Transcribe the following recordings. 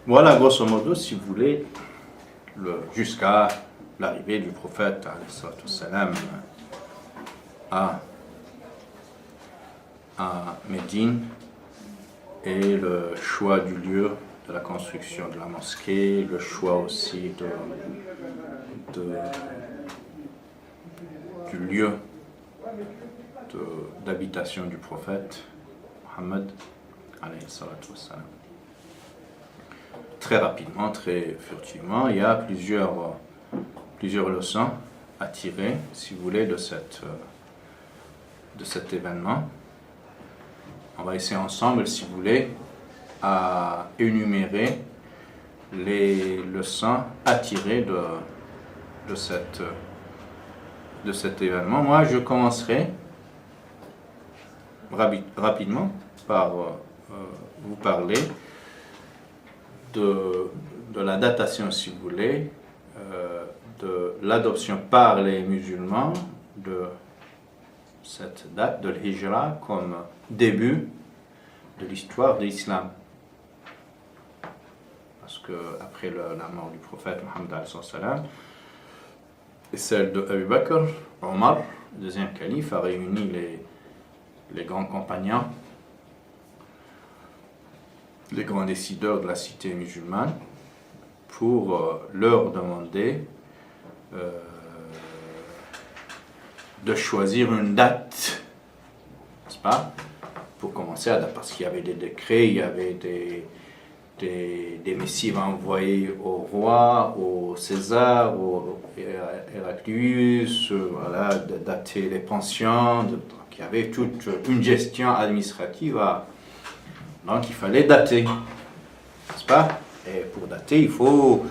Voilà, grosso modo, si vous voulez, jusqu'à l'arrivée du prophète salam, à Médine et le choix du lieu de la construction de la mosquée, le choix aussi du lieu d'habitation du prophète Mohammed alayhi salatu wassalam. Très rapidement, très furtivement, il y a plusieurs leçons à tirer, si vous voulez, de cet événement. On va essayer ensemble, si vous voulez, à énumérer les leçons à tirer de cet événement. Moi, je commencerai rapidement par vous parler de la datation, si vous voulez, de l'adoption par les musulmans de cette date de l'Hijra comme début de l'histoire de l'islam. Parce que après la mort du prophète Mohammed alayhi salam et celle de Abu Bakr, Omar, le deuxième calife, a réuni les grands compagnons, les grands décideurs de la cité musulmane, pour leur demander de choisir une date, n'est-ce pas, pour commencer parce qu'il y avait des décrets, il y avait des missives envoyées au roi, au César, au Héraclius, voilà, de dater les pensions, donc il y avait toute une gestion administrative donc il fallait dater, n'est-ce pas? Et pour dater, il faut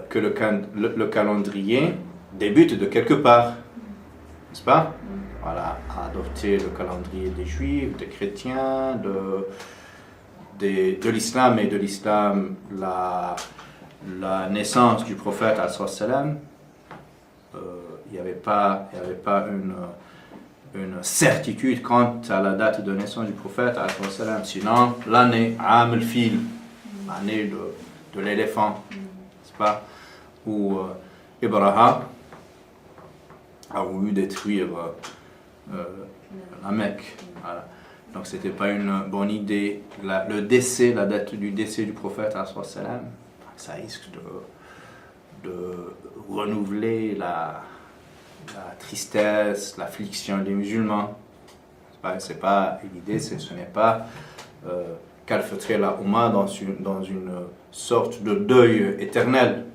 que le calendrier débute de quelque part, n'est-ce pas? Voilà, adopter le calendrier des Juifs, des chrétiens, de l'islam, et de l'islam, la naissance du prophète alayhi salam, il n'y avait pas une certitude quant à la date de naissance du prophète alayhi salam, sinon l'année Am al-Fil, l'année de l'éléphant, n'est-ce pas, où Ibrahim a voulu détruire la Mecque. Voilà. Donc c'était pas une bonne idée. La date du décès du prophète alayhi salam, ça risque de renouveler la tristesse, l'affliction des musulmans. C'est pas l'idée, ce n'est pas calfeutrer la Oumma dans une sorte de deuil éternel,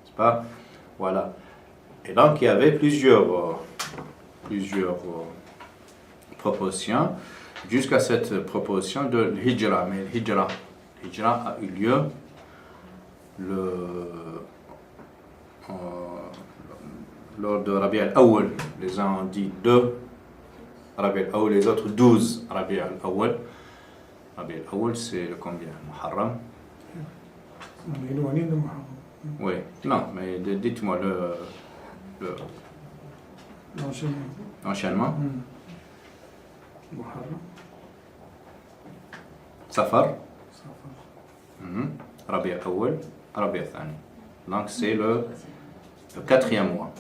n'est-ce pas? Voilà. Et donc il y avait plusieurs propositions jusqu'à cette proposition de l'Hijra. Mais l'Hijra a eu lieu lors de Rabi' al-Awwal. Les uns ont dit 2 Rabi' al-Awwal, les autres 12 Rabi' al-Awwal. Rabi' al-Awwal, c'est le combien? Muharram? Oui, non, mais dites-moi l'enchaînement. Muharram. Safar. Rabi' al-Awwal, Rabi' al-Thani. Donc c'est le 4e mois.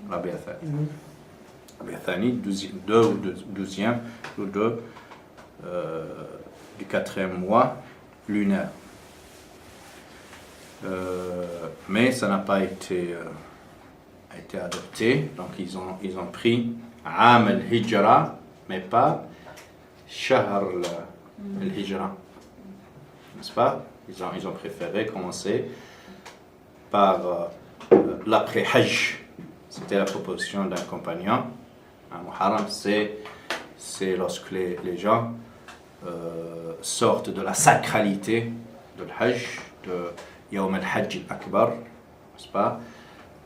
Rabi' al-Thani. Rabi' al-Thani, 12e du 4e mois lunaire. Mais ça n'a pas été adopté. Donc ils ont pris Am al-Hijra, mais pas Shahr al-Hijra, n'est-ce pas? Ils ont préféré commencer par l'après-Hajj. C'était la proposition d'un compagnon. Un Muharram, c'est lorsque les gens sortent de la sacralité de l'Hajj, de Yawm al-Hajj al-Akbar, n'est-ce pas?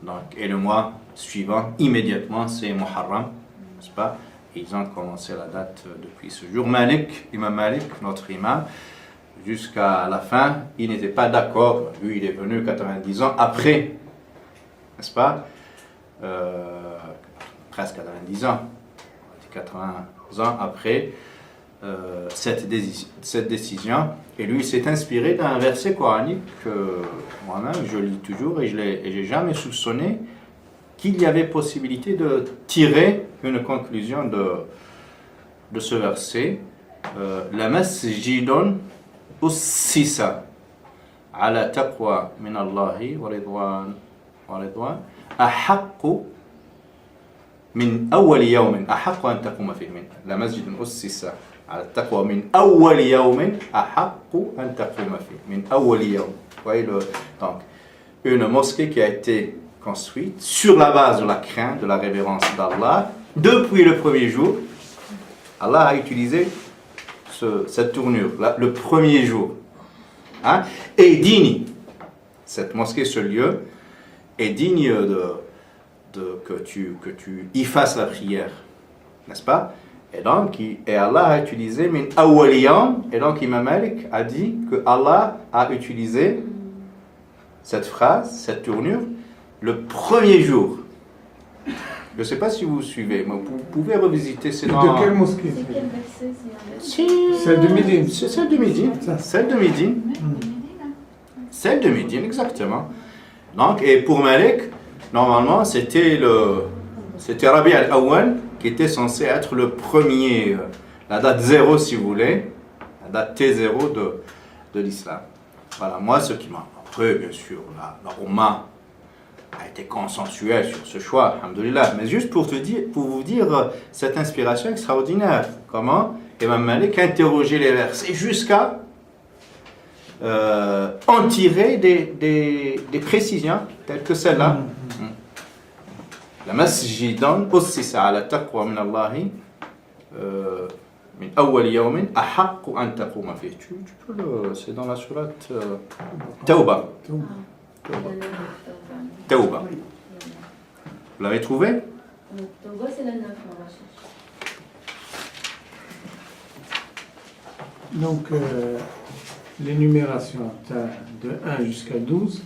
Donc, et le mois suivant, immédiatement, c'est Muharram, n'est-ce pas? Ils ont commencé la date depuis ce jour. Imam Malik, notre imam, jusqu'à la fin, il n'était pas d'accord. Lui, il est venu 90 ans après, n'est-ce pas? Presque 90 ans. 80 ans après cette décision. Et lui s'est inspiré d'un verset coranique que moi-même je lis toujours et je n'ai jamais soupçonné qu'il y avait possibilité de tirer une conclusion de ce verset. La masjidun ussisa ala taqwa min Allahi wa ridwan ahaqqu min awwal yawmin ahaqqu an taquma fihi min la masjidun ussisa على التقوى من أول يوم أحق أن تقوم فيه من أول يوم. Voyez donc une mosquée qui a été construite sur la base de la crainte, de la révérence d'Allah depuis le premier jour. Allah a utilisé cette tournure là, le premier jour. Hein? Et digne, cette mosquée, ce lieu est digne que tu y fasses la prière, n'est-ce pas? Et donc, Allah a utilisé min awwaliyam, et donc Imam Malik a dit que Allah a utilisé cette phrase, cette tournure, le premier jour. Je ne sais pas si vous suivez, mais vous pouvez revisiter. C'est dans... De quelle mosquée? C'est quel verset? Celle de Médine. C'est celle de Médine. Celle de Médine. Celle de Médine, exactement. Donc, et pour Malik, normalement, c'était Rabi al-Awwal qui était censé être le premier, la date 0 si vous voulez, la date T0 de l'islam. Voilà, moi ce qui m'a... Après, bien sûr, la Oumma a été consensuelle sur ce choix, alhamdoulilah, mais juste pour vous dire cette inspiration extraordinaire, comment Imam Malik interrogeait les versets jusqu'à en tirer des précisions telles que celle-là. La masjidan ussisa ala taqwa min Allahi min awwal yawmin ahaqqu an taquma fihi. Tu peux c'est dans la sourate Tawba. Tawba. Vous l'avez trouvé? Tawba, c'est la 9, on va chercher. Donc, l'énumération de 1 jusqu'à 12,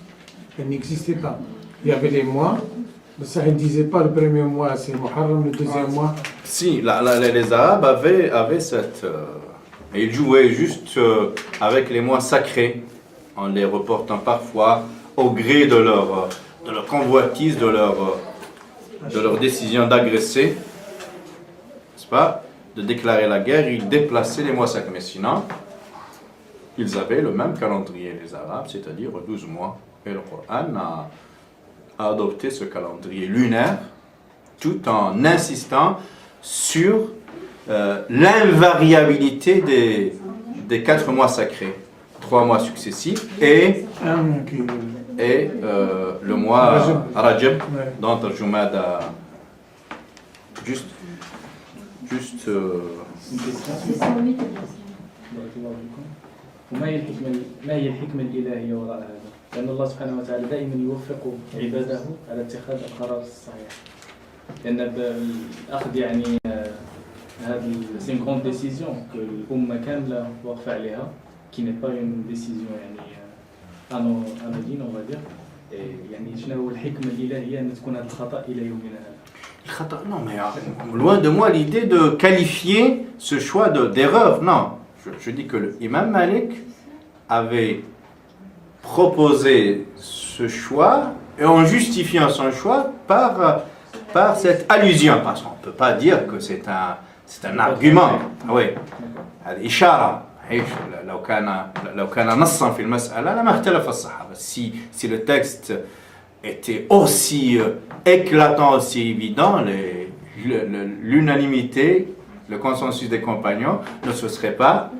elle n'existait pas. Il y avait les mois. Ça ne disait pas le premier mois, c'est Muharram, le deuxième mois. Si, les Arabes avaient cette... et ils jouaient juste avec les mois sacrés, en les reportant parfois au gré de leur convoitise, de leur décision d'agresser, n'est-ce pas, de déclarer la guerre, ils déplaçaient les mois sacrés. Mais sinon, ils avaient le même calendrier, les Arabes, c'est-à-dire 12 mois. Et le Coran a adopté ce calendrier lunaire tout en insistant sur l'invariabilité des 4 mois sacrés, 3 mois successifs et le mois Rajab dans Jumada. Juste وما هي الحكمة الإلهية وراء هذا؟ لأن الله سبحانه وتعالى دائما يوفق عباده على اتخاذ القرار الصحيح. لأن بالأخذ يعني هذه c'est une grande décision que الأمة كاملة واقفة عليها qui n'est pas une décision يعني anodine on va dire. يعني شنو هو الحكمة الإلهية أن تكون هذا الخطأ إلى يومنا هذا؟ Non mais loin de moi l'idée de qualifier ce choix d'erreur, non. Je dis que l'imam Malik avait proposé ce choix et en justifiant son choix par cette allusion. Parce qu'on ne peut pas dire que c'est un argument. Oui. الإشارة. لو كان نصا في المسألة لما اختلف الصحابة. Si le texte était aussi éclatant, aussi évident, l'unanimité, le consensus des compagnons ne se serait pas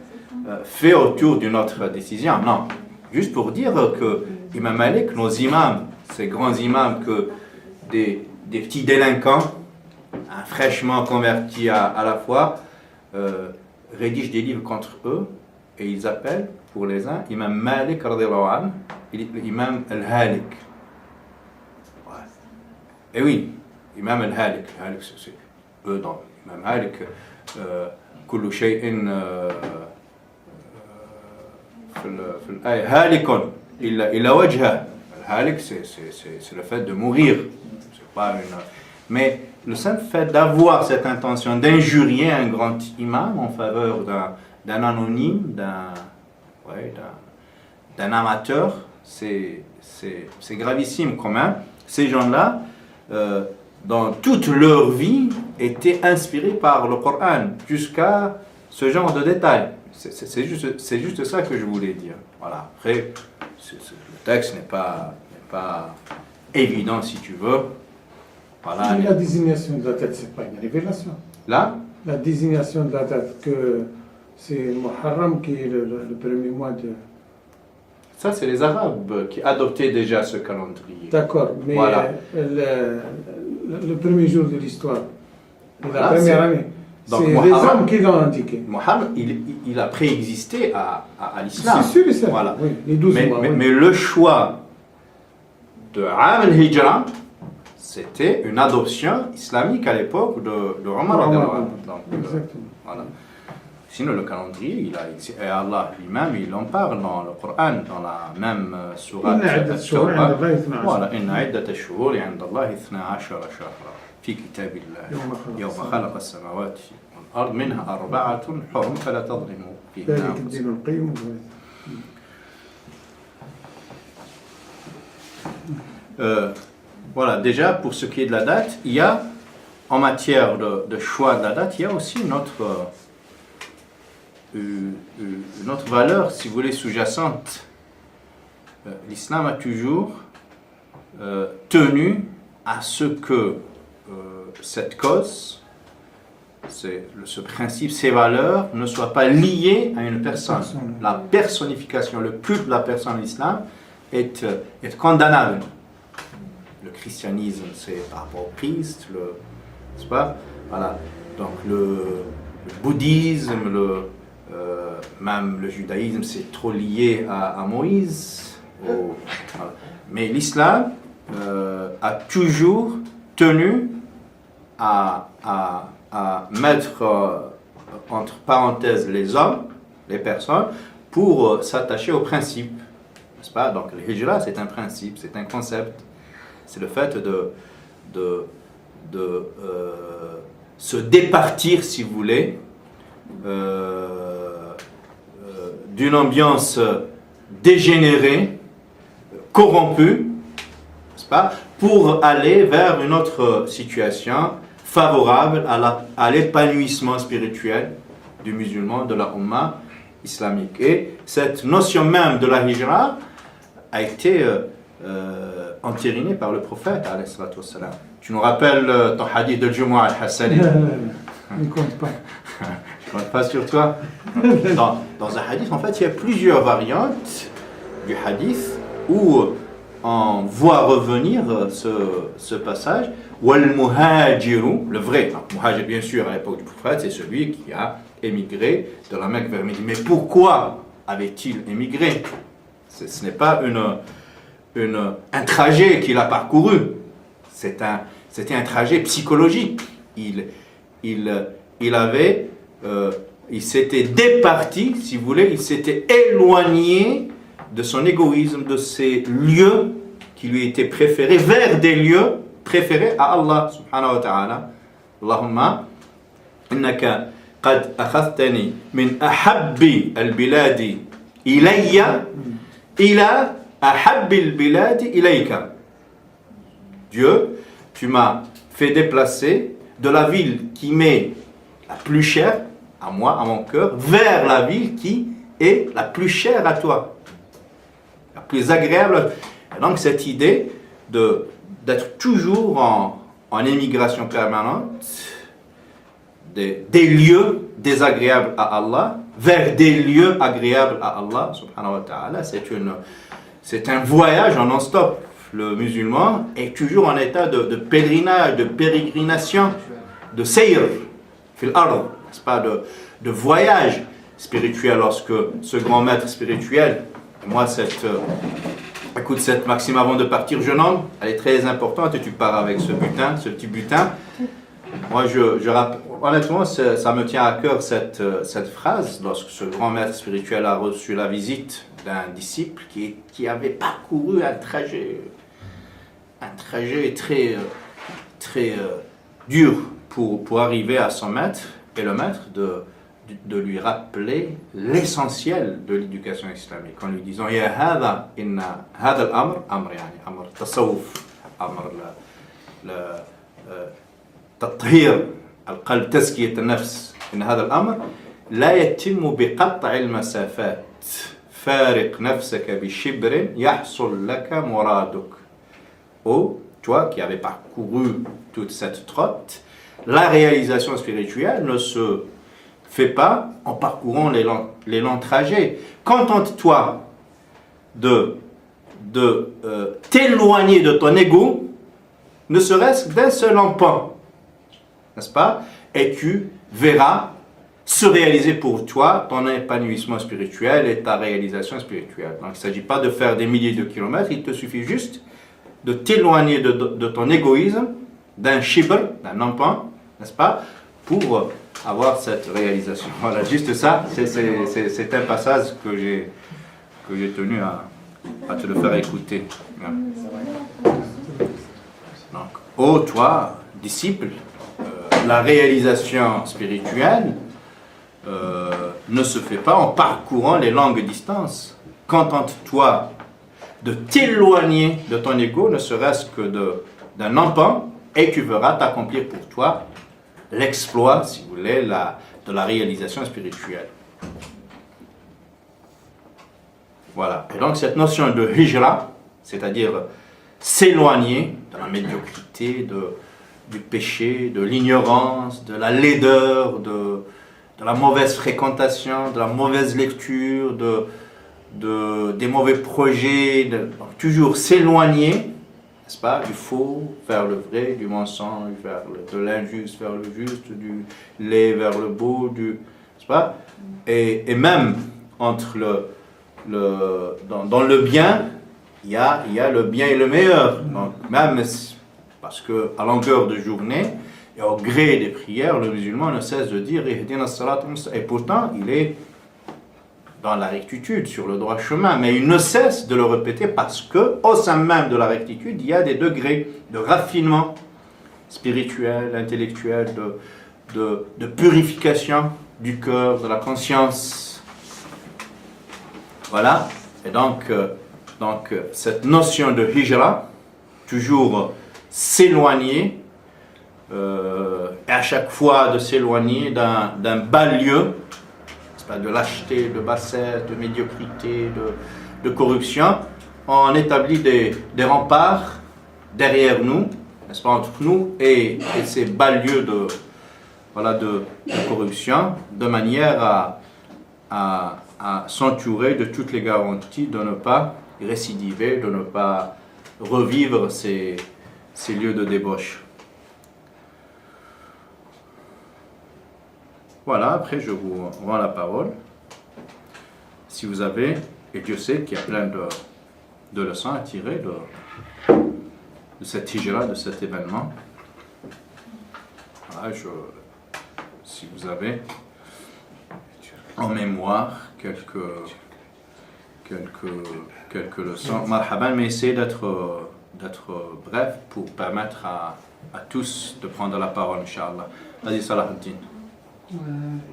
fait autour d'une autre décision. Non, juste pour dire que Imam Malik, nos imams, ces grands imams, que des petits délinquants, fraîchement convertis à la foi, rédigent des livres contre eux et ils appellent pour les uns Imam Malik radhiyallahu anhu, Imam al-Halik. Et oui, Imam al-Halik, c'est eux dans Imam Malik. كل شيء في الآية هالك إلا وجهه. الهالك c'est le fait de mourir. C'est pas une... Mais le simple fait d'avoir cette intention d'injurier un grand imam en faveur d'un anonyme, d'un amateur, c'est gravissime quand même. Ces gens-là, dans toute leur vie, étaient inspirés par le Coran, jusqu'à ce genre de détails. C'est juste ça que je voulais dire. Voilà. Après, le texte n'est pas évident, si tu veux. Voilà. La désignation de la date, c'est pas une révélation. Là, La désignation de la date, que c'est Muharram qui est le premier mois de... ça, c'est les Arabes qui adoptaient déjà ce calendrier. D'accord, mais Voilà. le premier jour de l'histoire, Voilà, la première année, donc, c'est les Muharram- hommes qui l'ont indiqué. Muharram, il a préexisté à l'islam. C'est sûr et certain. Voilà. Oui, les 12 mois. oui. Mais le choix de Am al-Hijra, c'était une adoption islamique à l'époque de Omar. Omar. Donc, Exactement. voilà. Sinon, le calendrier, et Allah lui-même, il en parle dans le Coran, dans la même sourate. إن عدة الشهور عند الله 12 voilà, إن عدة الشهور عند الله 12 شهرا في كتاب الله يوم خلق السماوات والأرض منها 4 حرم فلا تظلموا فيهن ذلك أنفسكم. الدين القيم. Voilà, déjà pour ce qui est de la date, il y a en matière de choix de la date, il y a aussi une autre valeur, si vous voulez, sous-jacente. L'islam a toujours tenu à ce que cette cause, ce principe, ces valeurs ne soient pas liées à une personne. La personnification, le culte de la personne en islam est condamnable. Le christianisme, c'est par rapport au Christ, n'est-ce pas? Voilà. Donc le bouddhisme, même le judaïsme, c'est trop lié à Moïse. Voilà. Mais l'islam a toujours tenu à mettre entre parenthèses les hommes, les personnes, pour s'attacher au principe. N'est-ce pas? Donc le hijra, c'est un principe, c'est un concept. C'est le fait de se départir, si vous voulez, d'une ambiance dégénérée, corrompue, n'est-ce pas, pour aller vers une autre situation favorable à l'épanouissement spirituel du musulman, de la Ummah islamique. Et cette notion même de la hijra a été entériné par le prophète, alayhi salatu wassalam. Tu nous rappelles ton hadith de Jumu'ah al-Hassani? Ne compte pas. Je ne compte pas sur toi. Dans un hadith, en fait, il y a plusieurs variantes du hadith où on voit revenir ce passage. Wal muhajiru, le vrai. Muhajir, bien sûr, à l'époque du prophète, c'est celui qui a émigré de la Mecque vers Médine. Mais pourquoi avait-il émigré? Ce n'est pas un trajet qu'il a parcouru. C'était un trajet psychologique. Il s'était départi, si vous voulez, il s'était éloigné de son égoïsme, de ces lieux qui lui étaient préférés, vers des lieux préférés à Allah subhanahu wa ta'ala. Allahumma innaka qad akhadhtani min ahabbi al-biladi ilayya ila ahabbi al-biladi ilayka. Dieu, tu m'as fait déplacer de la ville qui m'est la plus chère à moi, à mon cœur, vers la ville qui est la plus chère à toi, la plus agréable. Et donc cette idée d'être toujours en émigration permanente, des lieux désagréables à Allah, vers des lieux agréables à Allah, subhanahu wa ta'ala, c'est un voyage en non-stop. Le musulman est toujours en état de pèlerinage, de pérégrination, de sayr, fil ard, n'est-ce pas, de voyage spirituel, lorsque ce grand maître spirituel, moi cette maxime avant de partir, jeune homme, elle est très importante et tu pars avec ce petit butin. Moi, honnêtement, ça me tient à cœur cette phrase, lorsque ce grand maître spirituel a reçu la visite d'un disciple qui avait parcouru un trajet très dur pour arriver à son maître et le maître de lui rappeler l'essentiel de l'éducation islamique en lui disant Ya hada inna hada al-amr amr yani amr tasawuf amr تطهير القلب تزكية النفس إن هذا الأمر لا يتم بقطع المسافات فارق نفسك بشبر يحصل لك مرادك. Oh, toi qui avais parcouru toute cette trotte, la réalisation spirituelle ne se fait pas en parcourant les longs trajets. Contente-toi de t'éloigner de ton ego, ne serait-ce d'un seul empan, n'est-ce pas? Et tu verras se réaliser pour toi ton épanouissement spirituel et ta réalisation spirituelle. Donc il ne s'agit pas de faire des milliers de kilomètres, il te suffit juste de t'éloigner de ton égoïsme, d'un shibr, d'un empan, n'est-ce pas, pour avoir cette réalisation. Voilà, juste ça, c'est un passage que j'ai tenu à te le faire écouter. Donc, ô toi, disciple, la réalisation spirituelle ne se fait pas en parcourant les longues distances. Contente-toi de t'éloigner de ton ego, ne serait-ce que d'un empan, et tu verras t'accomplir pour toi l'exploit, si vous voulez, de la réalisation spirituelle. Voilà. Et donc cette notion de hijra, c'est-à-dire s'éloigner de la médiocrité, du péché, de l'ignorance, de la laideur, de la mauvaise fréquentation, de la mauvaise lecture, des mauvais projets, donc toujours s'éloigner, n'est-ce pas, du faux vers le vrai, du mensonge de l'injuste vers le juste, du laid vers le beau, n'est-ce pas, et même entre dans le bien, il y a le bien et le meilleur. Donc même parce que à longueur de journée et au gré des prières, le musulman ne cesse de dire et pourtant il est dans la rectitude, sur le droit chemin, mais il ne cesse de le répéter parce que au sein même de la rectitude, il y a des degrés de raffinement spirituel, intellectuel, de purification du cœur, de la conscience. Voilà. Et donc cette notion de hijra, toujours s'éloigner, et à chaque fois de s'éloigner d'un bas lieu, de lâcheté, de bassesse, de médiocrité, de corruption, on établit des remparts derrière nous, n'est-ce pas, entre nous et ces bas lieux de corruption, de manière à s'entourer de toutes les garanties de ne pas récidiver, de ne pas revivre ces lieux de débauche. Voilà, après je vous rends la parole. Si vous avez, et Dieu sait qu'il y a plein de leçons à tirer de cette hijra, de cet événement. Voilà, si vous avez en mémoire quelques leçons, marhaban, mais essayez d'être bref pour permettre à tous de prendre la parole, Inch'Allah. Vas-y, Salahuddin.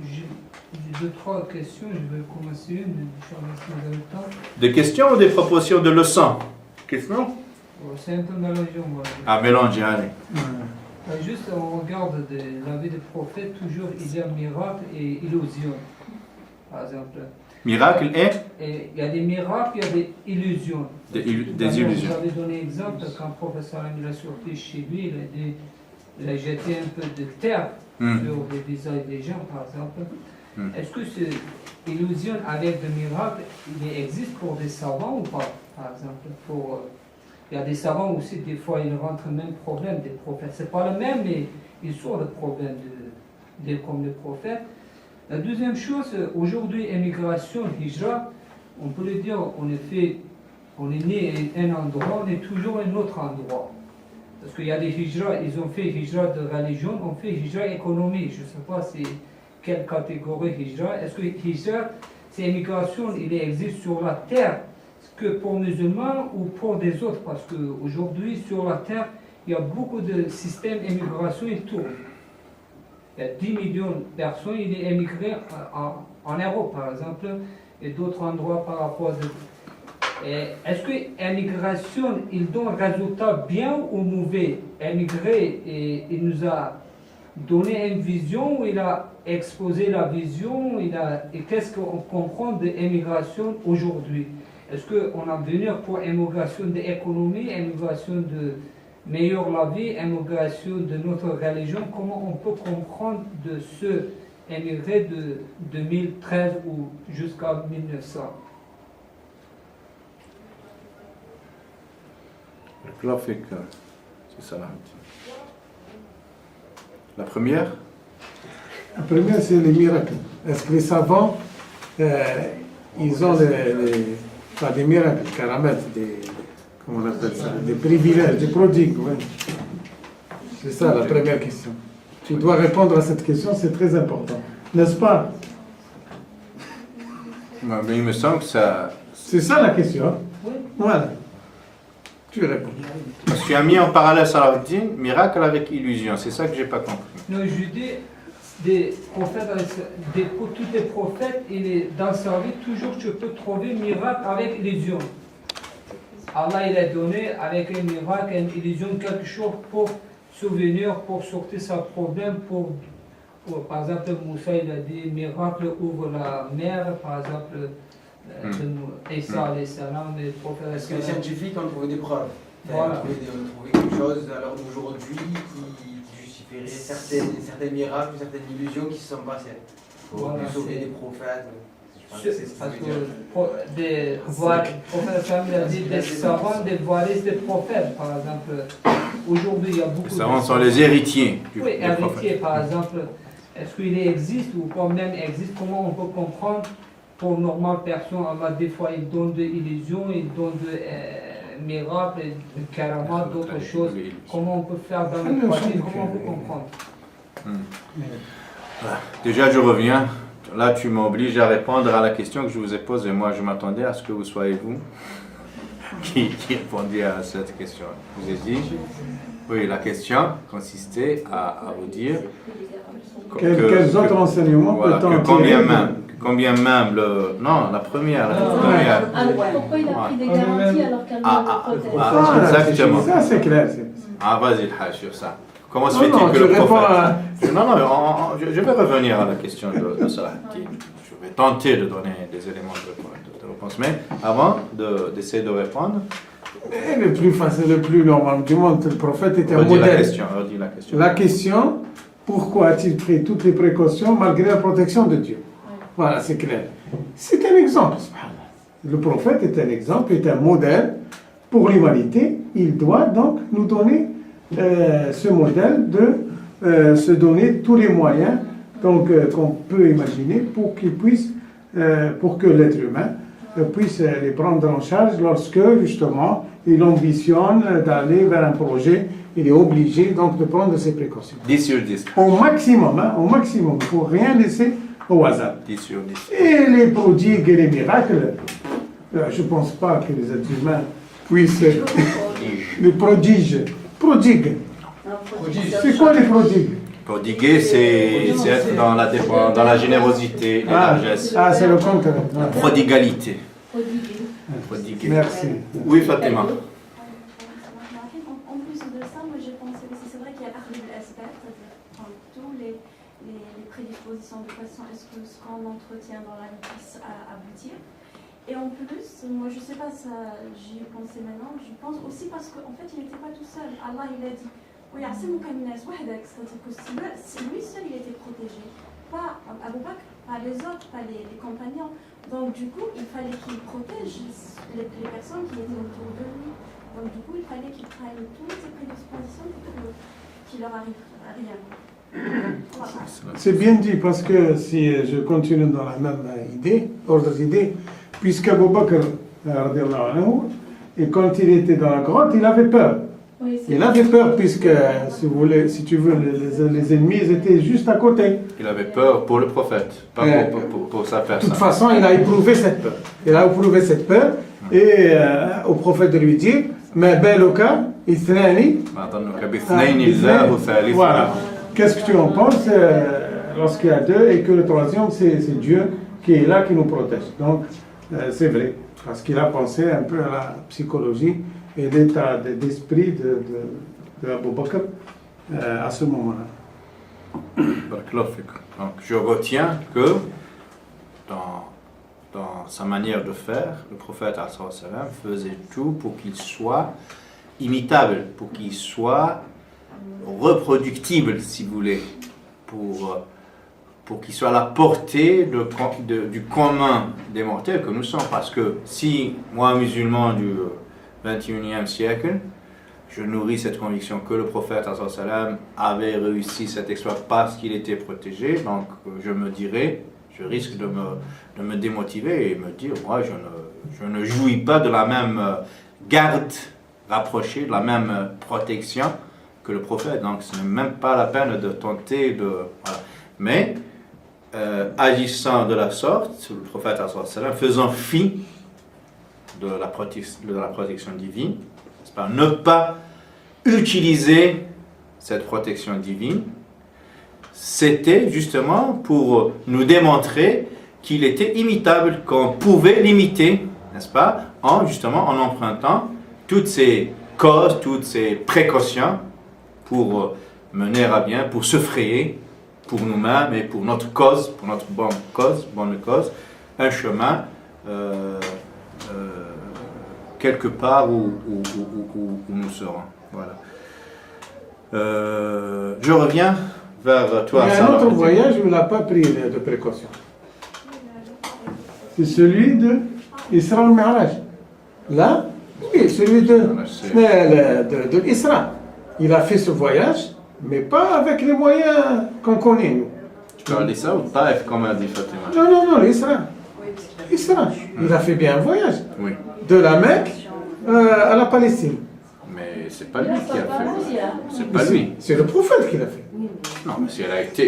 J'ai 2-3 questions, je vais commencer une, Inch'Allah, si vous avez le temps. Des questions ou des propositions de leçons? Questions? C'est un peu mélangé, on va dire. Ah, mélanger, allez. Juste, on regarde la vie des prophètes, toujours il y a miracle et illusion, par exemple. Miracle et il y a des miracles, il y a des illusions. Des illusions. Vous avez donné exemple quand le professeur il a sorti chez lui, il a jeté un peu de terre sur les visages des gens, par exemple. Est-ce que cette illusion avec des miracles, il existe pour des savants ou pas, par exemple? Il y a des savants aussi, des fois, ils rentrent le même problème des prophètes. C'est pas le même, mais ils sont le problème comme les prophètes. La deuxième chose, aujourd'hui, émigration, hijra, on peut le dire, on est né à un endroit, on est toujours à un autre endroit. Parce qu'il y a des hijra, ils ont fait hijra de religion, on fait hijra économique. Je ne sais pas c'est quelle catégorie hijra. Est-ce que hijra, c'est émigration, il existe sur la terre, que pour musulmans ou pour des autres? Parce qu'aujourd'hui, sur la terre, il y a beaucoup de systèmes d'immigration qui tournent. Il y a 10 millions de personnes, il est émigré en Europe, par exemple, et d'autres endroits par rapport à... Est-ce que l'immigration, il donne un résultat bien ou mauvais? Émigré, et il nous a donné une vision, il a exposé la vision, et qu'est-ce qu'on comprend de l'immigration aujourd'hui? Est-ce qu'on a venu pour immigration de l'économie, immigration de meilleure la vie, immigration de notre religion? Comment on peut comprendre de ce émigré de 2013 ou jusqu'à 1900? C'est ça. La première? La première, c'est les miracles. Est-ce que les savants, ils ont pas des miracles, carrément, comment on appelle ça, des privilèges, des prodigues, ouais. C'est ça la première question. Tu dois répondre à cette question, c'est très important. N'est-ce pas? Mais il me semble que ça... C'est ça la question. Oui. Voilà. Tu réponds. Parce que tu as mis en parallèle Salahuddin, miracle avec illusion. C'est ça que j'ai pas compris. Non, je dis, des prophètes, pour tous les prophètes, dans sa vie, toujours tu peux trouver un miracle avec illusion. Allah, il a donné avec un miracle, une illusion, quelque chose pour souvenir, pour sortir sa problème, par exemple, Moussa, il a dit, miracle ouvre la mer, par exemple, Isa, alayhi salam, les prophètes. Parce que les scientifiques ont trouvé des preuves. Voilà. Ont trouvé quelque chose à l'heure d'aujourd'hui qui justifierait certains miracles, certaines illusions qui se sont passées. Pour Voilà, sauver des prophètes. Parce que des prophètes, des savants, des voyages des prophètes, par exemple. Aujourd'hui, il y a beaucoup Les savants sont les héritiers oui, des héritiers, prophètes. par exemple. Est-ce qu'il existe ou quand même existe? Comment on peut comprendre pour une normale personne? Allah, des fois, il donne des illusions, il donne des miracles, des karamas, d'autres choses. Comment on peut faire dans le pratique? Comment on peut comprendre? Déjà, je reviens. Là, tu m'obliges à répondre à la question que je vous ai posée. Moi, je m'attendais à ce que vous soyez vous qui répondiez à cette question. Je vous ai dit, oui, la question consistait à vous dire Quels autres enseignements voilà, peut-on que combien même le... Non, la première. Alors, pourquoi il a pris des garanties alors qu'Allah le protège? Voilà, exactement. Ça, c'est clair. Ah, vas-y, le Hajj, sur ça. Comment se Non, fait-il non, que tu le réponds prophète... Non, je vais revenir à la question de Salahuddin. Je vais tenter de donner des éléments de réponse. Mais avant d'essayer de répondre... Et le plus facile, le plus normal du monde, le prophète était un redis modèle. redis la question. La question, pourquoi a-t-il pris toutes les précautions malgré la protection de Dieu? Voilà, c'est clair. C'est un exemple. Le prophète est un exemple, est un modèle pour l'humanité. Il doit donc nous donner ce modèle de se donner tous les moyens donc qu'on peut imaginer pour qu'il puisse, pour que l'être humain puisse les prendre en charge lorsque justement il ambitionne d'aller vers un projet. Il est obligé donc de prendre ses précautions. 10 sur 10. Au maximum, il ne faut rien laisser au hasard. 10 sur 10. Et les prodigues et les miracles, je ne pense pas que les êtres humains puissent... les prodiges. Prodigues. C'est quoi les prodigues? Prodiguer, c'est être dans la générosité, la largesse. Ah, c'est le contraire. La prodigalité. Prodiguer. Merci. Oui, Fatima. En plus de ça, moi j'ai pensé que c'est vrai qu'il y a Ahlul Asbab, c'est-à-dire tous les prédispositions de façon à ce que ce qu'on entretient dans la vie puisse aboutir. Et en plus, moi je sais pas, j'y ai pensé maintenant, je pense aussi parce qu'en fait il n'était pas tout seul. Allah il a dit, oui, c'est-à-dire que si lui seul il était protégé, pas Abu Bakr, pas les autres, pas les compagnons. Donc du coup, il fallait qu'il protège les personnes qui étaient autour de lui. Donc du coup, il fallait qu'il prenne toutes ses prédispositions pour qu'il leur arrive rien. Voilà. C'est bien dit parce que si je continue dans la même ordre d'idée, puisque Abu Bakr, et quand il était dans la grotte, il avait peur. Oui, Il avait peur puisque, si tu veux, les ennemis ils étaient juste à côté. Il avait peur pour le prophète, pas pour sa De personne. toute façon, il a éprouvé cette peur. Il a éprouvé cette peur et au prophète de lui dire, ما بالك اثنان ما ظنك باثنين الله ثالثهما. Voilà. Qu'est-ce que tu en penses lorsqu'il y a deux et que le troisième, c'est Dieu qui est là, qui nous protège. Donc, c'est vrai, parce qu'il a pensé un peu à la psychologie et l'état d'esprit de Abu Bakr à ce moment-là. Donc, je retiens que dans sa manière de faire, le prophète faisait tout pour qu'il soit imitable, pour qu'il soit reproductible, si vous voulez, pour qu'il soit à la portée du commun des mortels que nous sommes. Parce que si moi, musulman du 21e siècle, je nourris cette conviction que le prophète avait réussi cet exploit parce qu'il était protégé, donc je risque de me démotiver et me dire, moi je ne jouis pas de la même garde rapprochée, de la même protection que le prophète, donc ce n'est même pas la peine de tenter de... Voilà. Mais agissant de la sorte, le prophète faisant fi de la protection divine, c'est pas ne pas utiliser cette protection divine, c'était justement pour nous démontrer qu'il était imitable, qu'on pouvait l'imiter, n'est-ce pas, en empruntant toutes ces causes, toutes ces précautions pour mener à bien, pour se frayer pour nous-mêmes et pour notre cause, pour notre bonne cause, un chemin quelque part où nous serons. Voilà. Je reviens vers toi. Il y a un autre voyage où il n'a pas pris de précaution. C'est celui de Isra al-Mi'raj. Là, oui, celui de l'Isra. Il a fait ce voyage, mais pas avec les moyens qu'on connaît, nous. Tu parles d'Isra ou Taïf, comme a dit Fatima? Non, l'Isra. Isra. Il a fait bien un voyage. Oui. De la Mecque à la Palestine. Mais c'est pas lui qui a fait. C'est pas lui. C'est le prophète qui l'a fait. Non, mais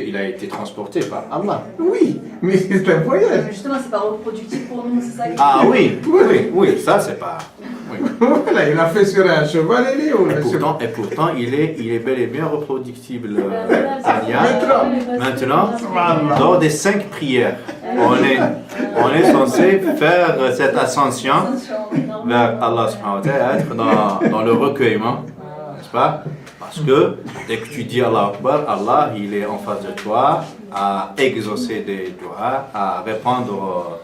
il a été transporté par Allah. Oui, mais c'est un voyage. Justement, c'est pas reproductif pour nous, c'est ça qui... Ah oui, ça c'est pas... Oui. Voilà, il a fait sur un cheval et et pourtant, il est bel et bien reproductible. Maintenant, lors des 5 prières, on est censé faire cette ascension vers Allah subhanahu wa ta'ala, être dans le recueillement, n'est-ce pas? Parce que dès que tu dis Allah Akbar, Allah, il est en face de toi à exaucer des doigts, à répondre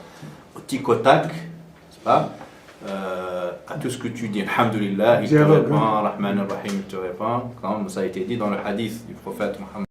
au tic au tac, n'est-ce pas? À tout ce que tu dis, Alhamdulillah, il te répond, Rahman al-Rahim, il te répond, comme ça a été dit dans le hadith du prophète Mohammed.